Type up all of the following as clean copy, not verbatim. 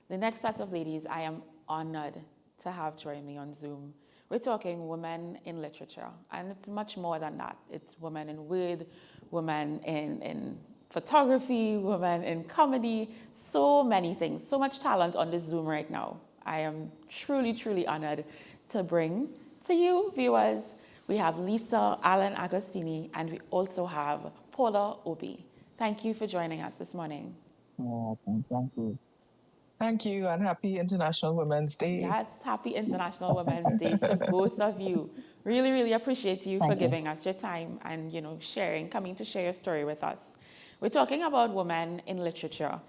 The next set of ladies I am honored to have join me on Zoom. We're talking women in literature, and it's much more than that. It's women in word, women in photography, women in comedy, so many things, so much talent on this Zoom right now. I am truly, truly honored to bring to you, viewers. We have Lisa Allen-Agostini, and we also have Paula Obe. Thank you for joining us this morning. Thank you. Thank you, and happy International Women's Day. Yes, happy International Women's Day to both of you. Really, really appreciate you for giving us your time and, coming to share your story with us. We're talking about women in literature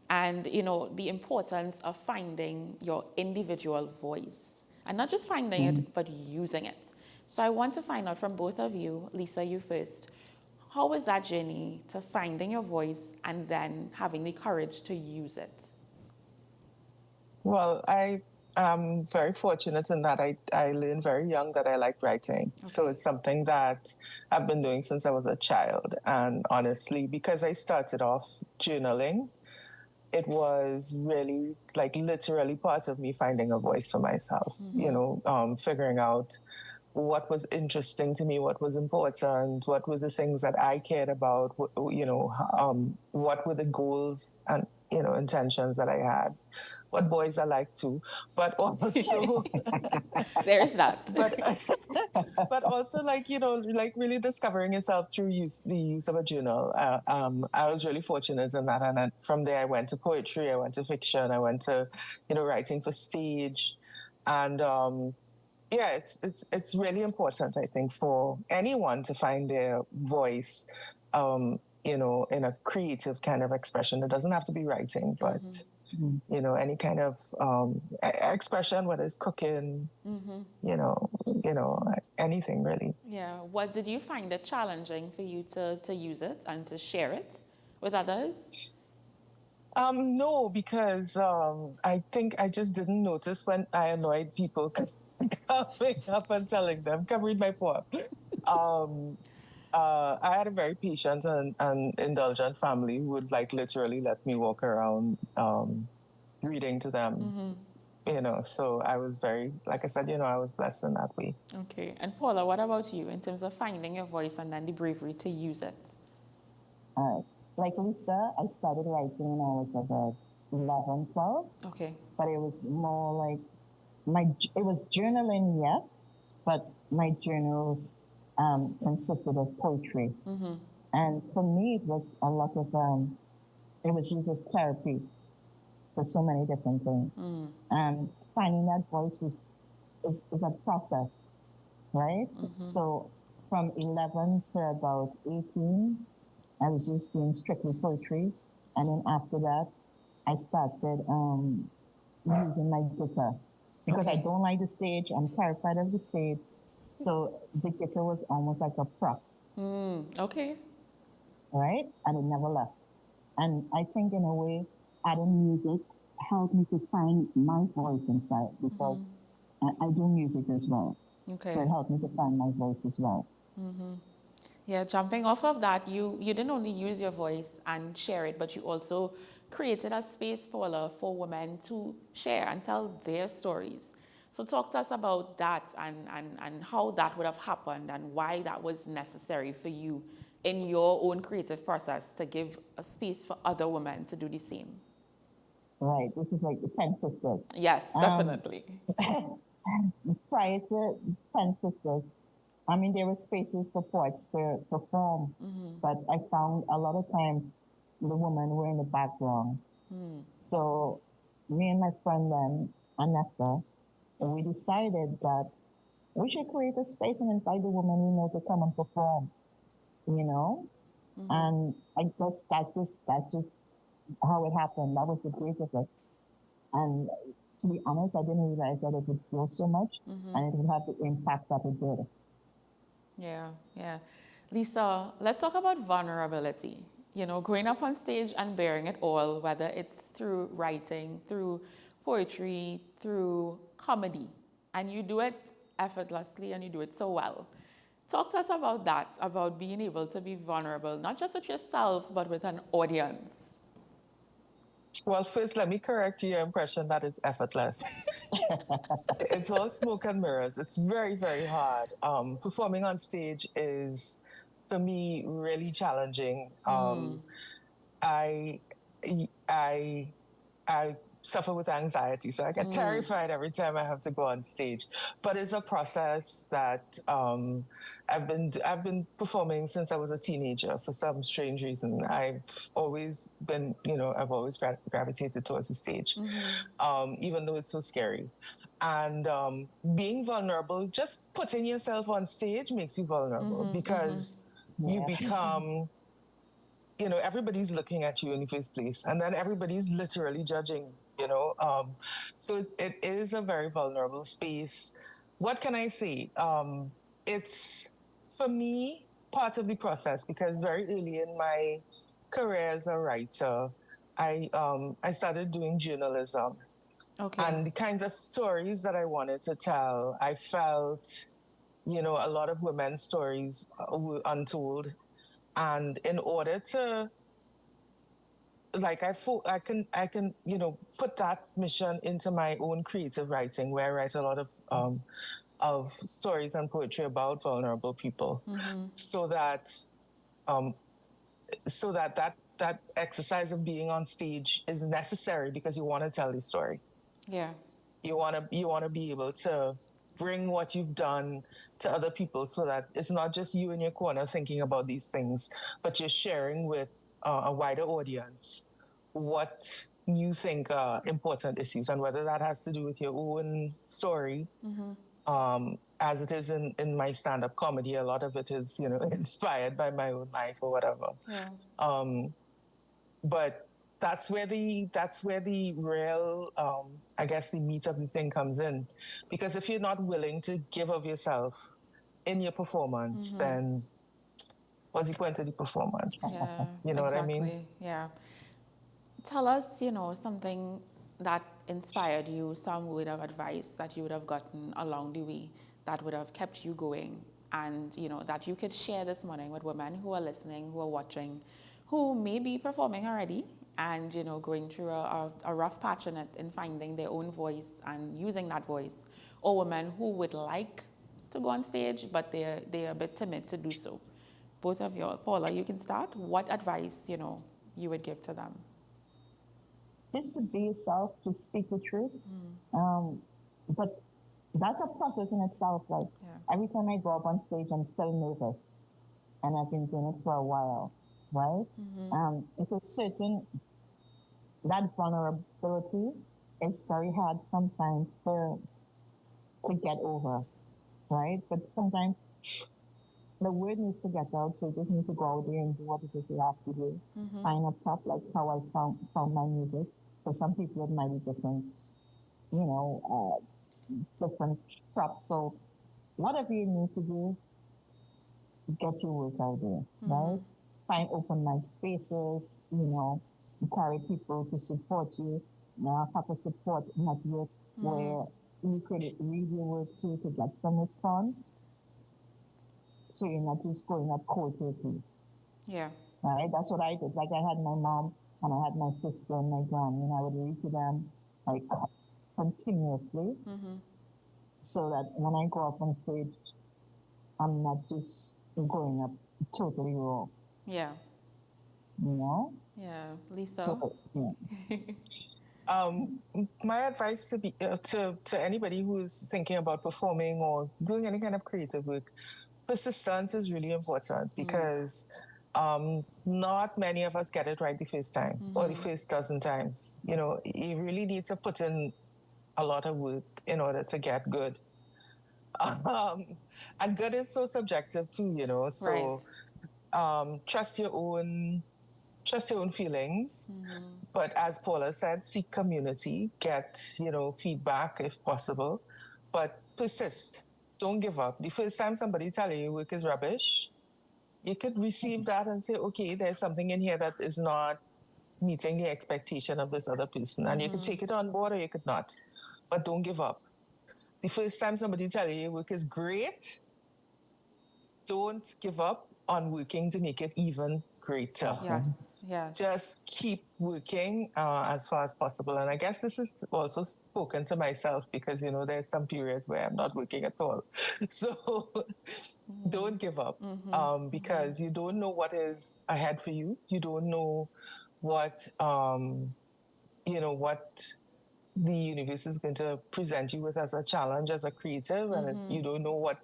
and, the importance of finding your individual voice. And not just finding it, but using it. So I want to find out from both of you, Lisa, you first, how was that journey to finding your voice and then having the courage to use it? Well, I am very fortunate in that I learned very young that I like writing. Okay. So it's something that I've been doing since I was a child. And honestly, because I started off journaling, it was really literally part of me finding a voice for myself, figuring out what was interesting to me, what was important, what were the things that I cared about, what were the goals and, intentions that I had, what boys I like to, but also there's that. but also really discovering yourself through the use of a journal. I was really fortunate in that, and from there I went to poetry, I went to fiction, I went to writing for stage, and it's really important, I think, for anyone to find their voice, in a creative kind of expression. It doesn't have to be writing, but any kind of expression, whether it's cooking, anything really. Yeah. What did you find it challenging for you to use it and to share it with others? No, because I think I just didn't notice when I annoyed people coming up and telling them, come read my poem. I had a very patient and indulgent family who would literally let me walk around reading to them. So I was very, like I said, I was blessed in that way. Okay. And Paula, what about you in terms of finding your voice and then the bravery to use it? Like Lisa, I started writing when I was about 11, 12. Okay. But it was more like it was journaling, yes, but my journals consisted of poetry. And for me, it was a lot of, it was used as therapy for so many different things. And finding that voice is a process, right? So from 11 to about 18, I was just doing strictly poetry. And then after that, I started using my guitar. Because I don't like the stage, I'm terrified of the stage. So the guitar was almost like a prop. Okay. Right? And it never left. And I think in a way, adding music helped me to find my voice inside because I do music as well. Okay. So it helped me to find my voice as well. Yeah, jumping off of that, you didn't only use your voice and share it, but you also created a space, Paula, for women to share and tell their stories. So talk to us about that and how that would have happened and why that was necessary for you in your own creative process to give a space for other women to do the same. Right. This is like the 10 Sisters. Yes, definitely. Prior to 10 Sisters, I mean, there were spaces for poets to perform, but I found a lot of times the women were in the background. So me and my friend then, Anessa, we decided that we should create a space and invite the women we know to come and perform, And I guess that's just how it happened. That was the grace of it. And to be honest, I didn't realize that it would grow so much and it would have the impact that it did. Yeah. Lisa, let's talk about vulnerability. Going up on stage and bearing it all, whether it's through writing, through poetry, through comedy, and you do it effortlessly and you do it so well. Talk to us about that, about being able to be vulnerable, not just with yourself, but with an audience. Well, first, let me correct your impression that it's effortless. It's all smoke and mirrors. It's very, very hard. Performing on stage is, for me, really challenging. I, I, I suffer with anxiety, so I get terrified every time I have to go on stage. But it's a process that I've been performing since I was a teenager. For some strange reason, I've always been, I've always gravitated towards the stage, even though it's so scary. And being vulnerable, just putting yourself on stage makes you vulnerable because you become, everybody's looking at you in the first place, and then everybody's literally judging, so it is a very vulnerable space. What can I say? It's, for me, part of the process, because very early in my career as a writer, I started doing journalism. Okay. And the kinds of stories that I wanted to tell, I felt, a lot of women's stories were untold. And in order to, like, I can, put that mission into my own creative writing, where I write a lot of stories and poetry about vulnerable people, so that that exercise of being on stage is necessary, because you want to tell the story. Yeah. You want to be able to bring what you've done to other people, so that it's not just you in your corner thinking about these things, but you're sharing with a wider audience what you think are important issues, and whether that has to do with your own story, as it is in my stand-up comedy. A lot of it is, inspired by my own life or whatever. Yeah. But that's where the real, I guess, the meat of the thing comes in. Because if you're not willing to give of yourself in your performance, then what's the point of the performance? Yeah, You know exactly. what I mean? Yeah. Tell us, something that inspired you, some word of advice that you would have gotten along the way that would have kept you going, and, that you could share this morning with women who are listening, who are watching, who may be performing already and, going through a rough patch in it, in finding their own voice and using that voice, or women who would like to go on stage, but they're a bit timid to do so. Both of you, Paula, you can start. What advice, you would give to them? Just to be yourself, to speak the truth. But that's a process in itself. Like, every time I go up on stage, I'm still nervous, and I've been doing it for a while, right? It's a certain, that vulnerability is very hard sometimes to get over, right? But sometimes the word needs to get out, so you just need to go out there and do what it is you have to do. Find a prop, like how I found my music. For some people, it might be different, different props. So whatever you need to do, get your work out there, right? Find open mic spaces, carry people to support you. Have a support network where you could read your work to get some response. So you're not just going up cold turkey. Yeah. Right? That's what I did. Like, I had my mom and I had my sister and my granny, and I would read to them like continuously, so that when I go up on stage, I'm not just going up totally raw. Yeah. Yeah. Lisa? So, yeah. My advice to anybody who is thinking about performing or doing any kind of creative work, persistence is really important, because not many of us get it right the first time or the first dozen times. You really need to put in a lot of work in order to get good. And good is so subjective too, so trust your own feelings. But as Paula said, seek community, get, feedback if possible, but persist. Don't give up. The first time somebody tells you your work is rubbish, you could receive that and say, okay, there's something in here that is not meeting the expectation of this other person. And you could take it on board or you could not. But don't give up. The first time somebody tells you your work is great, don't give up on working to make it even greater. Yes. Just keep working as far as possible. And I guess this is also spoken to myself because, you know, there's some periods where I'm not working at all. So don't give up because you don't know what is ahead for you. You don't know what, what the universe is going to present you with as a challenge as a creative. And you don't know what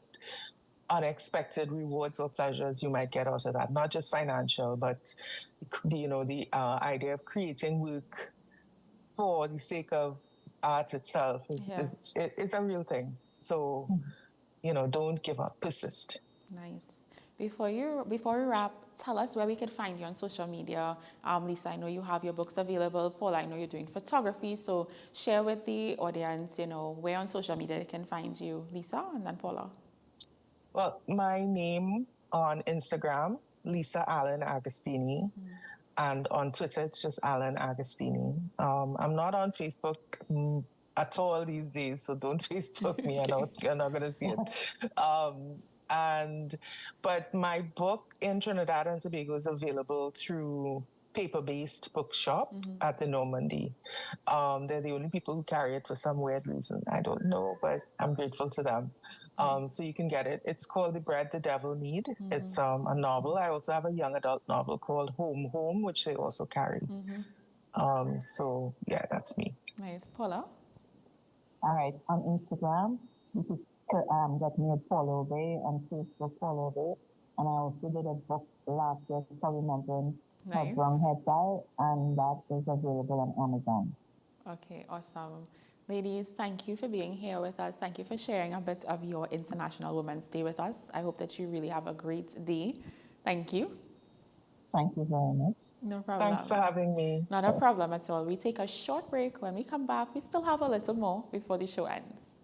unexpected rewards or pleasures you might get out of that, not just financial, but the idea of creating work for the sake of art itself it's a real thing. So don't give up, persist. Nice. Before we wrap, tell us where we could find you on social media. Lisa, I know you have your books available. Paula, I know you're doing photography, so share with the audience, where on social media they can find you. Lisa, and then Paula. Well, my name on Instagram, Lisa Allen-Agostini, and on Twitter, it's just Allen-Agostini. I'm not on Facebook at all these days, so don't Facebook me. You're not going to see it. But my book in Trinidad and Tobago is available through paper-based bookshop at the Normandy. They're the only people who carry it for some weird reason. I don't know, but I'm grateful to them. So you can get it. It's called The Bread the Devil Need. It's a novel. I also have a young adult novel called Home Home, which they also carry. So yeah, that's me. Nice. Paula? All right. On Instagram, you could get me at Paula Obe, on Facebook, Paula Obe. And I also did a book last year called Remembering Her Brown Hair Tie, and that is available on Amazon. Okay, awesome. Ladies, thank you for being here with us. Thank you for sharing a bit of your International Women's Day with us. I hope that you really have a great day. Thank you. Thank you very much. No problem. Thanks for having me. Not a problem at all. We take a short break. When we come back, we still have a little more before the show ends.